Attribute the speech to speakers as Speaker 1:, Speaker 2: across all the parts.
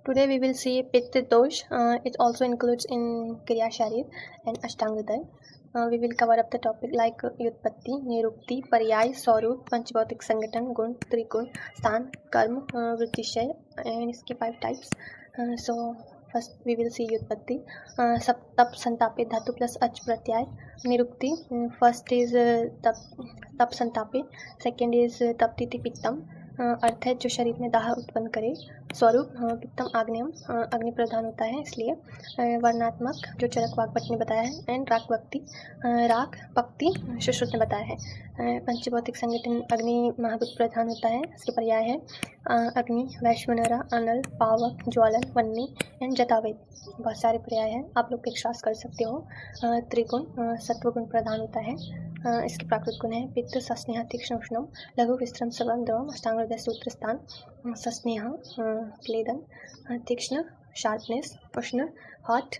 Speaker 1: Today we will see Pitta Dosh. It also includes in Kriya Sharir and Ashtanga Hriday. We will cover up the topic like Yutpatti, Nirukti, Paryay, Swarup, Panchbhautik Sangathan, Gun, Trikun, Sthan, Karma, Vrittishay, and इसके 5 types. So first we will see Yutpatti. Tap Santape Dhatu plus Ach Pratyay. Nirukti, first is Tap Santape, second is Taptiti Pittam. अर्थ है जो शरीर में दाह उत्पन्न करे. स्वरूप पित्तम आग्नेयम, अग्नि प्रधान होता है इसलिए. वर्णात्मक जो चरक वाग्भट ने बताया है. एंड राग भक्ति, राग पक्ति सुश्रुत ने बताया है. पंचभौतिक संगठन अग्नि महाभूत प्रधान होता है, इसके पर्याय है अग्नि, वैश्वनरा, अनल, पावक, ज्वालन, वन्नी एंड जतावेद. बहुत सारे पर्याय हैं, आप लोग एक्स्ट्रास कर सकते हो. त्रिगुण सत्वगुण प्रधान होता है. इसके प्राकृत गुण है पित्त, सस्नेह, तीक्ष्ण, उष्णम, लघु, विश्रम, सबम, द्रवम, अष्टांग हृदय सूत्र स्थान. सस्नेह क्लेदन, तीक्ष्ण शार्पनेस, उष्ण हॉट,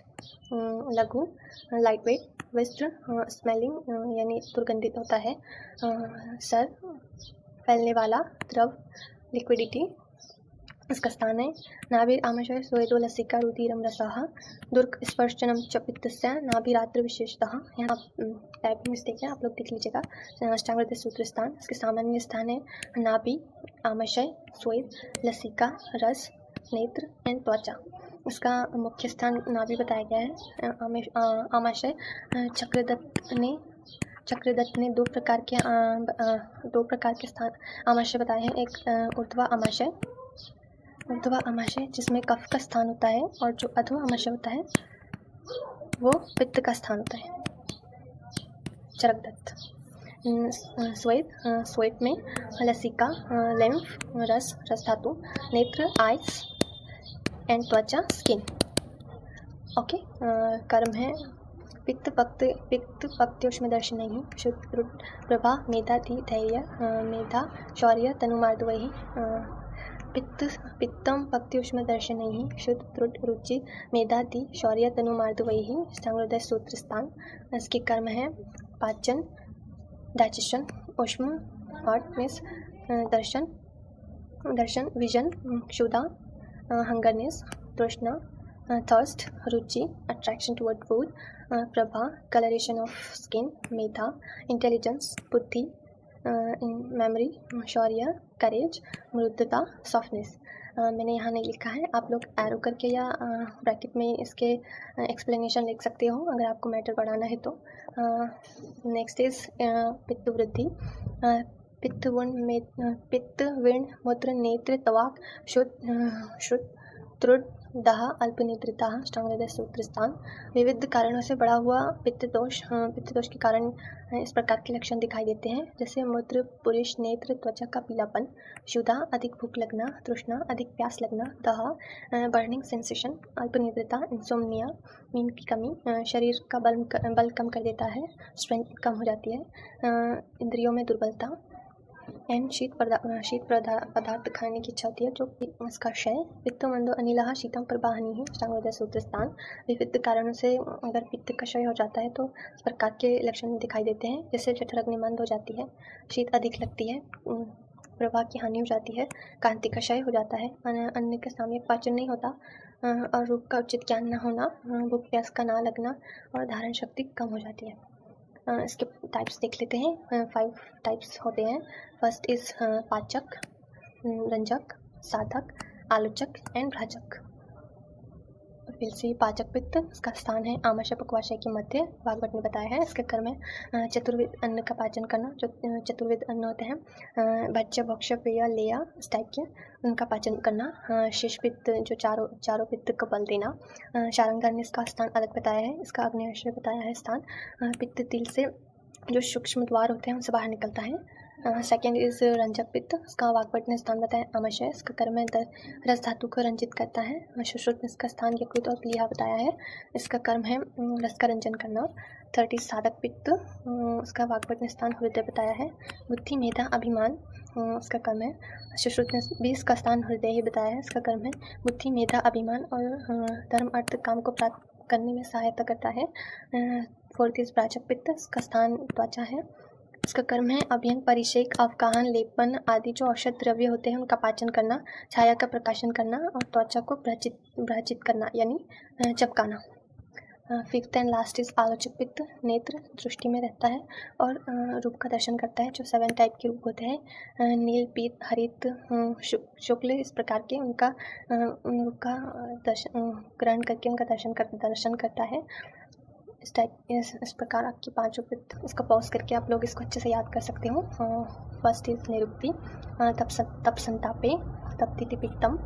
Speaker 1: लघु लाइट वेट, विस्त्र स्मेलिंग यानी दुर्गंधित होता है. सर फैलने वाला, द्रव लिक्विडिटी इसका स्थान है. नाभिर आमशय स्वेदो लसिका रुधिरम रसः. दुर्ग स्पर्शनम च पित्तस्य नाभिरात्र विशेषतः. यहाँ टाइपिंग मिस्टेक है, आप लोग देख लीजिएगा. अष्टांग हृदय सूत्र स्थान, इसके सामान्य स्थान है नाभि, आमशय, स्वेद, लसिका, रस, नेत्र एंड त्वचा. इसका मुख्य स्थान नाभि बताया गया है. आमाशय चक्रदत्त ने दो प्रकार के स्थान आमाशय बताए हैं. एक ऊर्ध्वा आमाशय जिसमें कफ का स्थान होता है, और जो अधो आमाशय होता है वो पित्त का स्थान होता है. चरकदत्त. स्वेद में लसिका, लिम्फ, रस धातु, नेत्र आइस एंड त्वचा स्किन. ओके. कर्म है पित्त पक्त्योष्म दर्शन नहीं, शुद्ध प्रभा, मेधा, धी, धैर्य, मेधा, शौर्य, तनुमार्दवैः. पित्तम पक्त्युष्म दर्शनैः, शुद्ध त्रुट, रुचि, मेधाति, शौर्य, तनुमार्दवैः. अष्टांग हृदय सूत्र स्थान. इसके कर्म है पाचन, डाइजेशन, उष्म हॉट मीन्स दर्शन, विजन, क्षुधा, हंगरनेस, तृष्णा, थर्स्ट, रुचि, अट्रैक्शन टुवर्ड फूड, प्रभा, कलरेशन ऑफ स्किन, मेधा, इंटेलिजेंस, बुद्धि, मेमोरी, शौर्य, करेज, मृदुता, सॉफ्टनेस. मैंने यहाँ नहीं लिखा है, आप लोग एरो करके या ब्रैकेट में इसके एक्सप्लेनेशन लिख सकते हो अगर आपको मैटर बढ़ाना है तो. नेक्स्ट इज पित्त वृद्धि. पित्त विण मूत्र नेत्र त्वक शुद्ध त्रुट दाह अल्पनिद्रिता. अष्टांग हृदय सूत्र स्थान. विविध कारणों से बढ़ा हुआ पित्त दोष के कारण इस प्रकार के लक्षण दिखाई देते हैं, जैसे मूत्र, पुरुष, नेत्र, त्वचा का पीलापन, क्षुधा, अधिक भूख लगना, तृष्णा, अधिक प्यास लगना, दाह, बर्निंग सेंसेशन, अल्पनिद्रिता, इंसोम्निया, नींद की कमी, शरीर का बल कम कर देता है, स्ट्रेंथ कम हो जाती है, इंद्रियों में दुर्बलता एंड शीत पदार्थ खाने की इच्छा होती है जो इसका क्षय. पित्त मंदो अनिलः शीतम प्रवाहनी है. अष्टांग हृदय सूत्र स्थान. विविध कारणों से अगर पित्त का क्षय हो जाता है तो इस प्रकार के लक्षण दिखाई देते हैं, जैसे जठराग्नि मंद हो जाती है, शीत अधिक लगती है, प्रवाह की हानि हो जाती है, कांति का क्षय हो जाता है, अन्न के सामयिक पाचन नहीं होता, और रूप का उचित ज्ञान न होना, भूख प्यास का ना लगना और धारण शक्ति कम हो जाती है. इसके टाइप्स देख लेते हैं. 5 टाइप्स होते हैं. फर्स्ट इज पाचक, रंजक, साधक, आलोचक एंड भ्राजक. फिर से पाचक पित्त, इसका स्थान है आमाशय पक्वाशय के मध्य, वाग्भट ने बताया है. इसका कर्म है चतुर्विध अन्न का पाचन करना. जो चतुर्विध अन्न होते हैं भक्ष्य, भक्ष्य, पेय, लेय, स्टाइक्य, उनका पाचन करना. शेष पित्त जो चारों पित्त को बल देना. शारंगार ने इसका स्थान अलग बताया है, इसका अग्न्याशय बताया है स्थान. पित्त तिल से जो सूक्ष्म द्वार होते हैं उनसे बाहर निकलता है. सेकेंड इज रंजक पित्त, इसका वाग्भट ने स्थान बताया आमाशय. इसका कर्म है रस धातु को रंजित करता है. सुश्रुत ने इसका स्थान यकृत और प्लीहा बताया है. इसका कर्म है रस का रंजन करना. थर्ड इज साधक पित्त, इसका वाग्भट ने स्थान हृदय बताया है. बुद्धि, मेधा, अभिमान, इसका कर्म है. सुश्रुत ने भी इसका स्थान हृदय ही बताया है. इसका कर्म है बुद्धि, मेधा, अभिमान और धर्म अर्थ काम को प्राप्त करने में सहायता करता है. फोर्थ इज प्राचक पित्त, इसका स्थान त्वचा है. इसका कर्म है अभ्यंग, परिषेक, अवगाहन, लेपन आदि जो औषध द्रव्य होते हैं उनका पाचन करना, छाया का प्रकाशन करना और त्वचा को भ्राजित करना यानी चपकाना। फिफ्थ एंड लास्ट इज आलोचक पित्त। नेत्र दृष्टि में रहता है और रूप का दर्शन करता है। जो 7 टाइप के रूप होते हैं, नील, पीत, हरित, शुक्ल, इस प्रकार के उन रूप का दर्शन ग्रहण करके उनका दर्शन करता है। इस प्रकार आपकी 5 पित्त। इसका पॉज करके आप लोग इसको अच्छे से याद कर सकते हो। फर्स्ट इज निरुक्ति, तप संतापे, तप्ति पित्तम।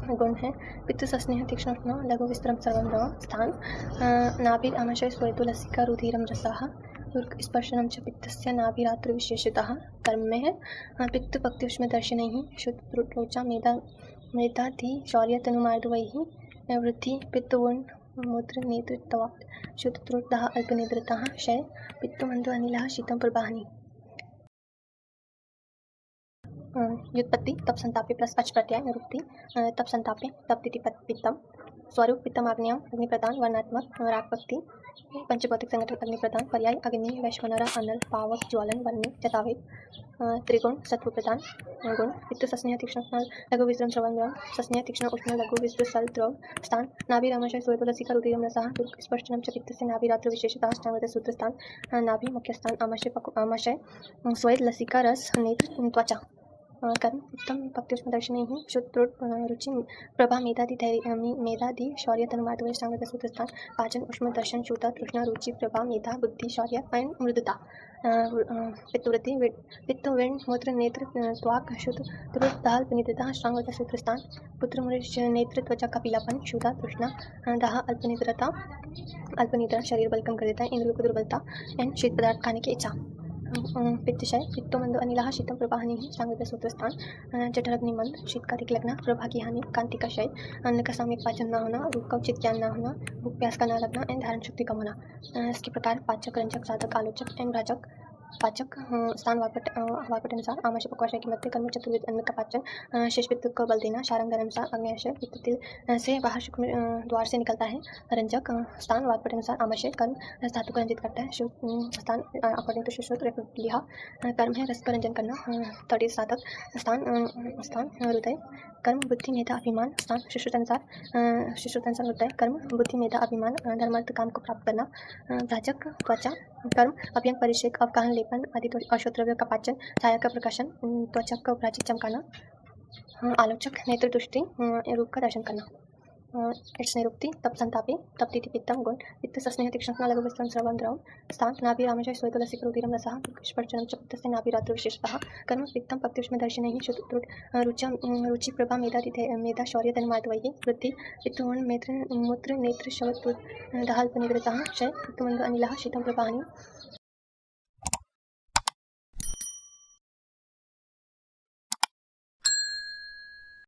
Speaker 1: गुण है पित्त सस्नेह तीक्ष्ण लघु विस्तरम सर्वम स्थान, नाभिर आमशय स्वयतु लसिका रुधिरम रसाः, स्पर्शनम च पित्तस्य नाभिरात्र विशेषतः। कर्म में है पित्त पक्तिष्म दर्शनैः शुद्ध त्वचा मेधाधि शौर्य तनुमार्दवैः वृद्धि पित्तवर्ण मूत्र नेत्र त्वक् शुद्ध त्रुटः अल्पनिद्रताः क्षय पित्तमंदो अनिलः शीतम प्रवाहिनी। व्युत्पत्ति तप संतापे प्लस अच प्रत्यय निरुक्ति, तप संतापे तप्ति पित्तम। स्वरूप पित्तम आग्नेयम अग्निप्रदान वर्णात्मक रागपत्ति। पंचभौतिक संगठन अग्निप्रदान पर्याय अग्नि वैश्वानर अनल पावक ज्वालन वन्य चतावेद। त्रिगुण सत्व प्रदान गुण पित्त सस्नेह तीक्ष्ण लघु विस्रम श्रवण द्रव सस्नेह तीक्ष्ण उष्ण लघु विस्र सल द्रव स्थान नाभिरामशय स्वयतु लसिका रुधिरम रसः स्पर्शनम च पित्तस्य नाभिरात्र विशेषतः अष्टांगत सूत्र स्थान नाभि मुख्य स्थान आमशय स्वयत लसिका रस नेत्र त्वचा। कर्म उत्तम पक्तिष्म दर्शनैः शुद्ध रुचि प्रभा मेधादि शौर्य तनुमार्दवैः अष्टांगत सूत्र स्थान पाचन उष्म दर्शन शूता तृष्णा रुचि प्रभा मेधा बुद्धि शौर्य एंड मृदुता। पित्तवृत्ति पित्त वेण मूत्र नेत्र त्वाक शुद्ध त्रुट दाल निद्रता अष्टांगत सूत्र स्थान पुत्र मृष नेत्र त्वचा का पीलापन शूता तृष्णा दाह अल्पनिद्रा शरीर बल कम कर देता है, इंद्रियों को दुर्बलता एंड शीत पदार्थ खाने की इच्छा। पित्तशय पित्तमंदो अनिलः शीतम प्रवाहिनी सांगत सूत्र स्थान जठराग्निमंद शीत का अधिक लगना, प्रभा की हानि, कांति का क्षय, अन्न का सामयिक पाचन न होना, रूप का उचित ज्ञान न होना, भूख प्यास का न लगना एंड धारण शक्ति कम होना। इसके प्रकार पाचक, रंजक, साधक, आलोचक एंड भ्राजक। पाचक स्थान वाकपट अनुसार आमाशय पक्वाशय के मध्य कर्म चतुर्विध अन्न का पाचन, शेष पित्त को बल देना, शारंग अनुसार आग्नेयाशय पित्त तिल से बाहर शुक्र द्वार से निकलता है। रंजक स्थान वाकपट अनुसार आमाशय कर्म रस धातु को रंजित करता है। स्थान अकॉर्डिंग टू सुश्रुत लिहा कर्म है रस का रंजन करना। थर्ड इज साधक स्थान हृदय कर्म बुद्धि मेधा अभिमान। स्थान सुश्रुत अनुसार हृदय कर्म बुद्धि मेधा अभिमान धर्मार्थ काम को प्राप्त करना। भ्राजक त्वचा कर्म अभ्यंग, परिषेक, अवगाहन, लेपन आदि औषध द्रव्य का पाचन, छाया का प्रकाशन, त्वचा का भ्राजित चमकाना। आलोचक नेत्र दृष्टि रूप का दर्शन करना। इट्स निरुक्ति तप संतापे तप्ति पित्तम। गुण पित्त सस्नेह तीक्ष्ण लघु विस्तरम श्रवण द्रव स्थान नाभिरामशय स्वयतु लसिका रुधिरम रसः स्पर्शनम च पित्तस्य नाभिरात्र विशेषतः। कर्म पित्तम पक्तिष्म दर्शनैः शुद्ध त्रुट रुचि प्रभा मेधा शौर्य तन्मार्दवैः वृद्धि पित्तवर्ण मूत्र नेत्र शवत्व दाहाल्पनिद्रताः क्षय पित्तमंदो अनिलः शीतम प्रवाहिनी।